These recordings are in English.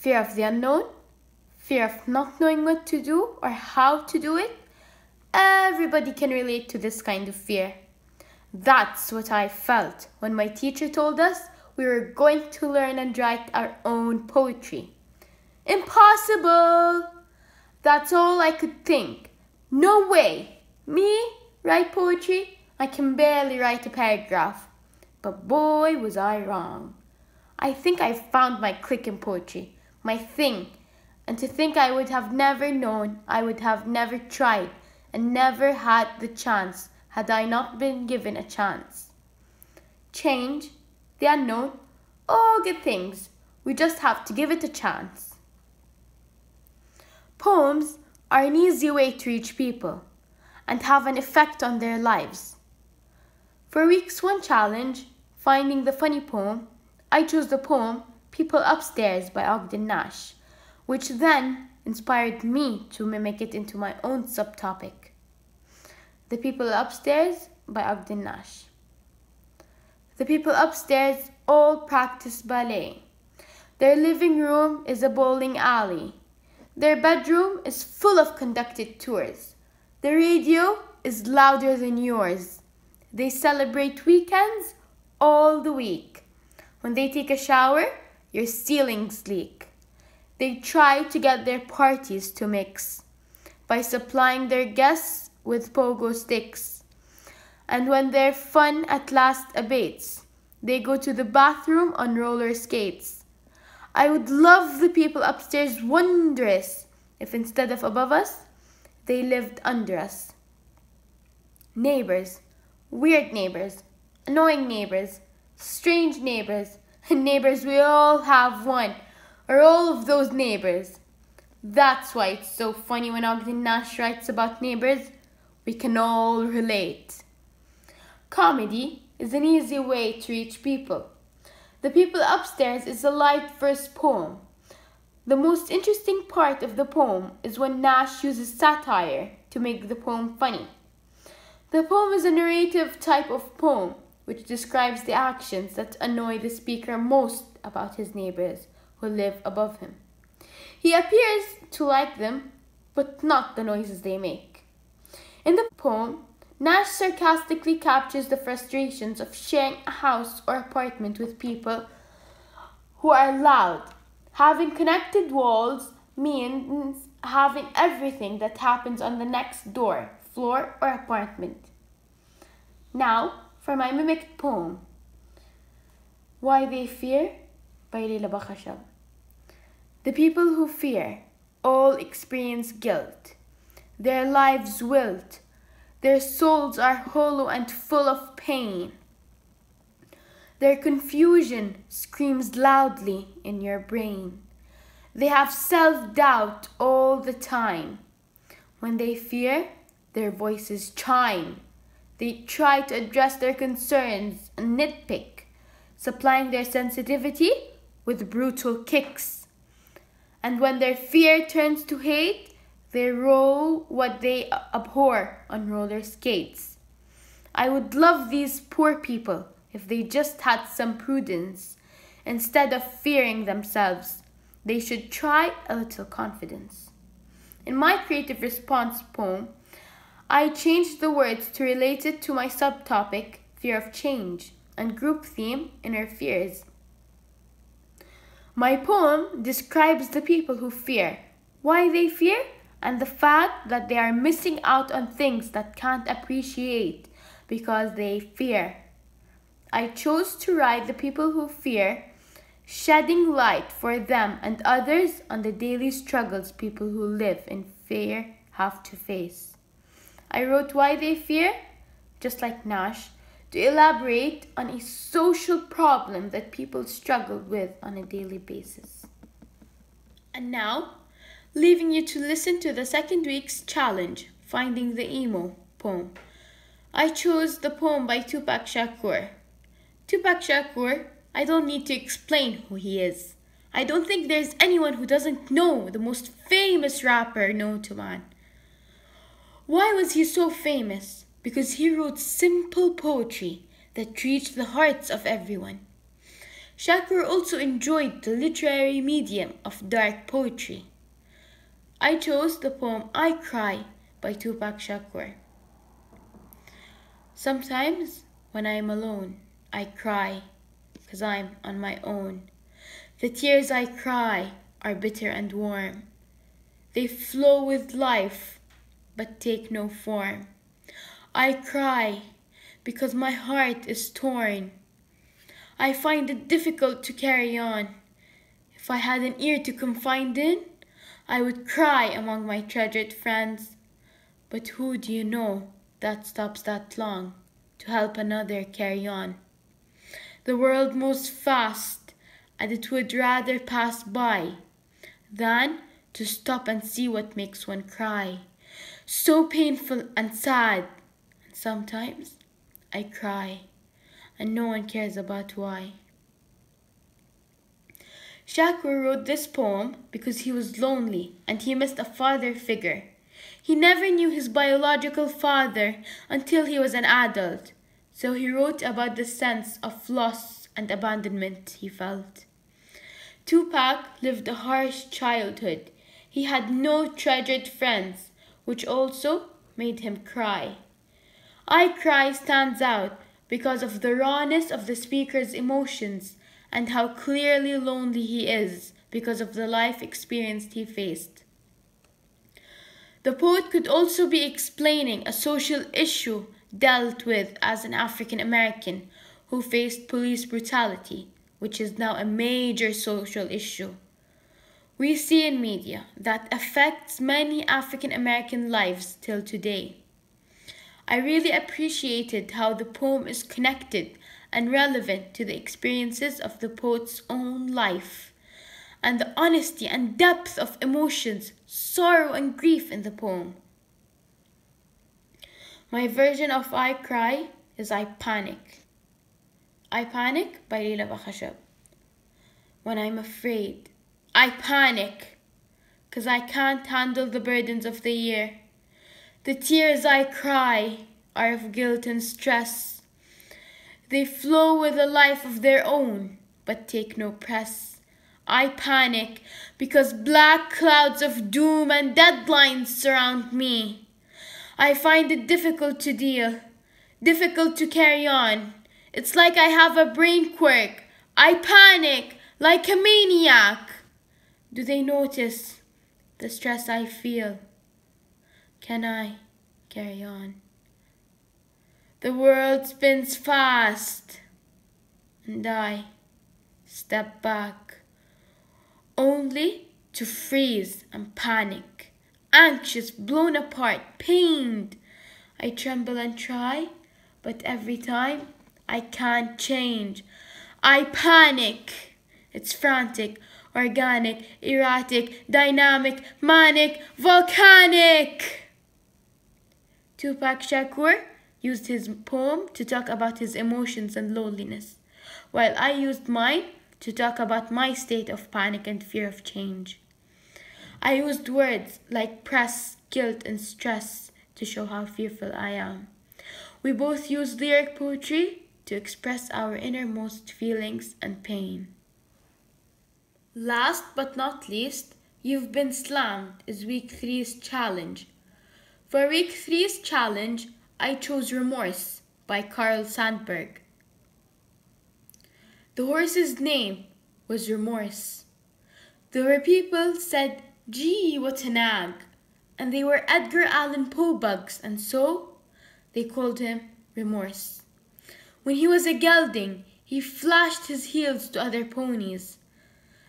fear of the unknown, fear of not knowing what to do or how to do it. Everybody can relate to this kind of fear. That's what I felt when my teacher told us we were going to learn and write our own poetry. Impossible! That's all I could think. No way! Me? Write poetry? I can barely write a paragraph. But boy, was I wrong. I think I found my clique in poetry, my thing. And to think I would have never known, I would have never tried, and never had the chance had I not been given a chance. Change, the unknown, all good things. We just have to give it a chance. Poems are an easy way to reach people and have an effect on their lives. For week's one challenge, finding the funny poem, I chose the poem People Upstairs by Ogden Nash, which then inspired me to mimic it into my own subtopic. The People Upstairs by Ogden Nash. The people upstairs all practice ballet. Their living room is a bowling alley. Their bedroom is full of conducted tours. The radio is louder than yours. They celebrate weekends all the week. When they take a shower, your ceilings leak. They try to get their parties to mix by supplying their guests with pogo sticks. And when their fun at last abates, they go to the bathroom on roller skates. I would love the people upstairs wondrous if instead of above us, they lived under us. Neighbors, weird neighbors, annoying neighbors, strange neighbors, and neighbors we all have one, or all of those neighbors. That's why it's so funny when Ogden Nash writes about neighbors. We can all relate. Comedy is an easy way to reach people. The People Upstairs is a light verse poem. The most interesting part of the poem is when Nash uses satire to make the poem funny. The poem is a narrative type of poem which describes the actions that annoy the speaker most about his neighbors who live above him. He appears to like them, but not the noises they make. In the poem, Nash sarcastically captures the frustrations of sharing a house or apartment with people who are loud. Having connected walls means having everything that happens on the next door, floor, or apartment. Now, for my mimicked poem, Why They Fear by Leila Bakhashab. The people who fear all experience guilt. Their lives wilt. Their souls are hollow and full of pain. Their confusion screams loudly in your brain. They have self-doubt all the time. When they fear, their voices chime. They try to address their concerns and nitpick, supplying their sensitivity with brutal kicks. And when their fear turns to hate, they roll what they abhor on roller skates. I would love these poor people if they just had some prudence. Instead of fearing themselves, they should try a little confidence. In my creative response poem, I changed the words to relate it to my subtopic, fear of change, and group theme, inner fears. My poem describes the people who fear, why they fear, and the fact that they are missing out on things that can't appreciate because they fear. I chose to write the people who fear, shedding light for them and others on the daily struggles people who live in fear have to face. I wrote why they fear, just like Nash, to elaborate on a social problem that people struggle with on a daily basis. And now, leaving you to listen to the second week's challenge, Finding the Emo poem. I chose the poem by Tupac Shakur. Tupac Shakur, I don't need to explain who he is. I don't think there's anyone who doesn't know the most famous rapper known to man. Why was he so famous? Because he wrote simple poetry that reached the hearts of everyone. Shakur also enjoyed the literary medium of dark poetry. I chose the poem I Cry by Tupac Shakur. Sometimes when I'm alone, I cry, 'cause I'm on my own. The tears I cry are bitter and warm. They flow with life, but take no form. I cry because my heart is torn. I find it difficult to carry on. If I had an ear to confide in, I would cry among my treasured friends. But who do you know that stops that long to help another carry on? The world moves fast, and it would rather pass by than to stop and see what makes one cry. So painful and sad, and sometimes I cry, and no one cares about why. Shakur wrote this poem because he was lonely and he missed a father figure. He never knew his biological father until he was an adult, so he wrote about the sense of loss and abandonment he felt. Tupac lived a harsh childhood. He had no treasured friends, which also made him cry. I Cry stands out because of the rawness of the speaker's emotions and how clearly lonely he is because of the life experience he faced. The poet could also be explaining a social issue dealt with as an African American who faced police brutality, which is now a major social issue. We see in media that affects many African American lives till today. I really appreciated how the poem is connected and relevant to the experiences of the poet's own life, and the honesty and depth of emotions, sorrow and grief in the poem. My version of I Cry is I Panic. I Panic by Leila Bakhashab. When I'm afraid, I panic, 'cause I can't handle the burdens of the year. The tears I cry are of guilt and stress. They flow with a life of their own, but take no press. I panic because black clouds of doom and deadlines surround me. I find it difficult to deal, difficult to carry on. It's like I have a brain quirk. I panic like a maniac. Do they notice the stress I feel? Can I carry on? The world spins fast, and I step back, only to freeze and panic, anxious, blown apart, pained. I tremble and try, but every time I can't change. I panic. It's frantic, organic, erratic, dynamic, manic, volcanic. Tupac Shakur used his poem to talk about his emotions and loneliness, while I used mine to talk about my state of panic and fear of change. I used words like press, guilt, and stress to show how fearful I am. We both use lyric poetry to express our innermost feelings and pain. Last but not least, You've Been Slammed is week 3's challenge. For week 3's challenge, I chose Remorse by Carl Sandburg. The horse's name was Remorse. There were people said, "Gee, what a nag," and they were Edgar Allan Poe bugs, and so they called him Remorse. When he was a gelding, he flashed his heels to other ponies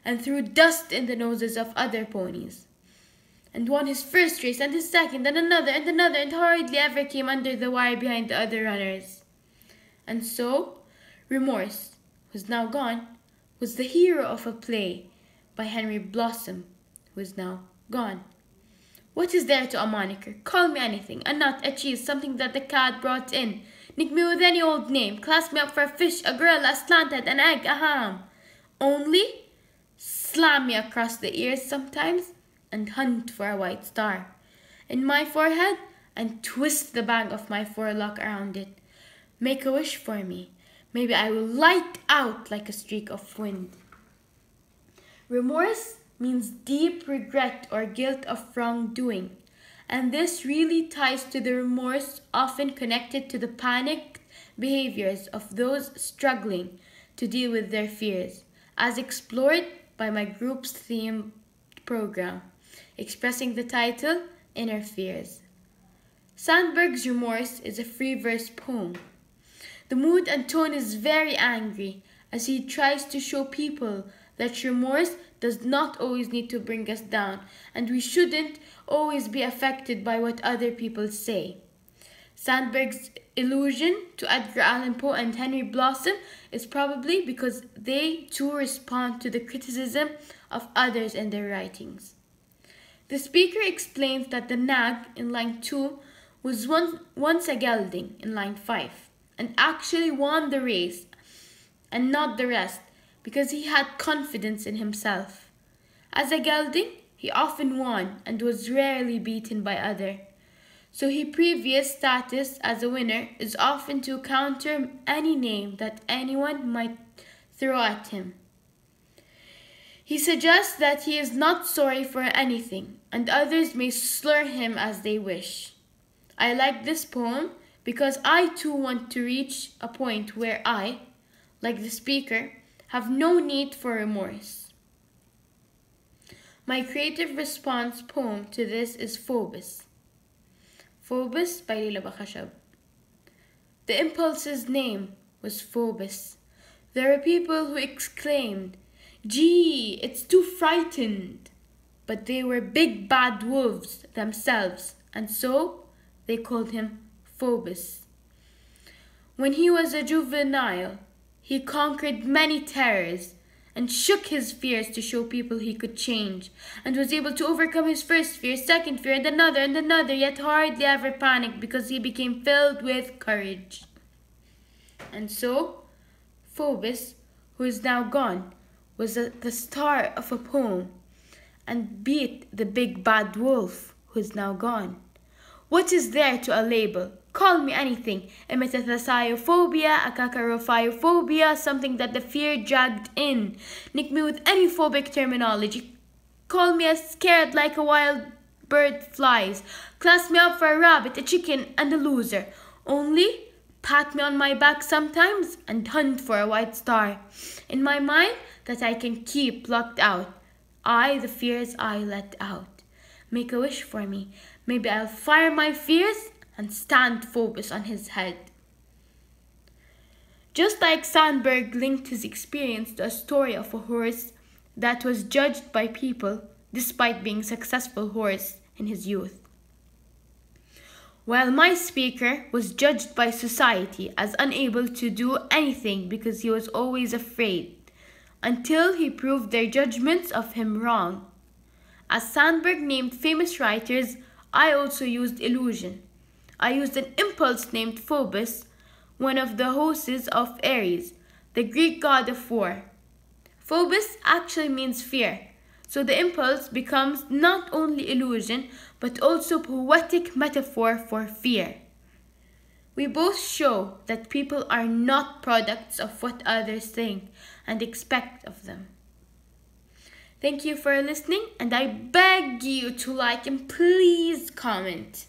and threw dust in the noses of other ponies, and won his first race and his second and another, and hardly ever came under the wire behind the other runners. And so, Remorse, who's now gone, was the hero of a play by Henry Blossom, who is now gone. What is there to a moniker? Call me anything, a nut, a cheese, something that the cat brought in. Nick me with any old name, class me up for a fish, a gorilla, a slanted, an egg, a ham. Only slam me across the ears sometimes and hunt for a white star in my forehead and twist the bag of my forelock around it. Make a wish for me. Maybe I will light out like a streak of wind. Remorse means deep regret or guilt of wrongdoing, and this really ties to the remorse often connected to the panicked behaviors of those struggling to deal with their fears, as explored by my group's theme program, expressing the title Inner Fears. Sandberg's Remorse is a free verse poem. The mood and tone is very angry as he tries to show people that remorse does not always need to bring us down, and we shouldn't always be affected by what other people say. Sandberg's allusion to Edgar Allan Poe and Henry Blossom is probably because they too respond to the criticism of others in their writings. The speaker explains that the nag in line 2 was once a gelding in line 5 and actually won the race and not the rest because he had confidence in himself. As a gelding, he often won and was rarely beaten by others. So his previous status as a winner is often to counter any name that anyone might throw at him. He suggests that he is not sorry for anything, and others may slur him as they wish. I like this poem because I too want to reach a point where I, like the speaker, have no need for remorse. My creative response poem to this is Phobos. Phobos by Leila Bakhashab. The impulse's name was Phobos. There were people who exclaimed, "Gee, it's too frightened." But they were big bad wolves themselves, and so they called him Phobos. When he was a juvenile, he conquered many terrors and shook his fears to show people he could change, and was able to overcome his first fear, second fear, and another, yet hardly ever panicked because he became filled with courage. And so, Phobos, who is now gone, was the star of a poem and beat the big bad wolf, who is now gone. What is there to a label? Call me anything. Emethathiophobia, acacorophiophobia, something that the fear dragged in. Nick me with any phobic terminology. Call me as scared like a wild bird flies. Class me up for a rabbit, a chicken, and a loser. Only pat me on my back sometimes and hunt for a white star in my mind that I can keep locked out. The fears I let out. Make a wish for me. Maybe I'll fire my fears and stand Phobos on his head. Just like Sandberg linked his experience to a story of a horse that was judged by people despite being a successful horse in his youth. While my speaker was judged by society as unable to do anything because he was always afraid, until he proved their judgments of him wrong. As Sandberg named famous writers, I also used illusion. I used an impulse named Phobos, one of the hosts of Ares, the Greek god of war. Phobos actually means fear, so the impulse becomes not only illusion, but also poetic metaphor for fear. We both show that people are not products of what others think and expect of them. Thank you for listening, and I beg you to like and please comment.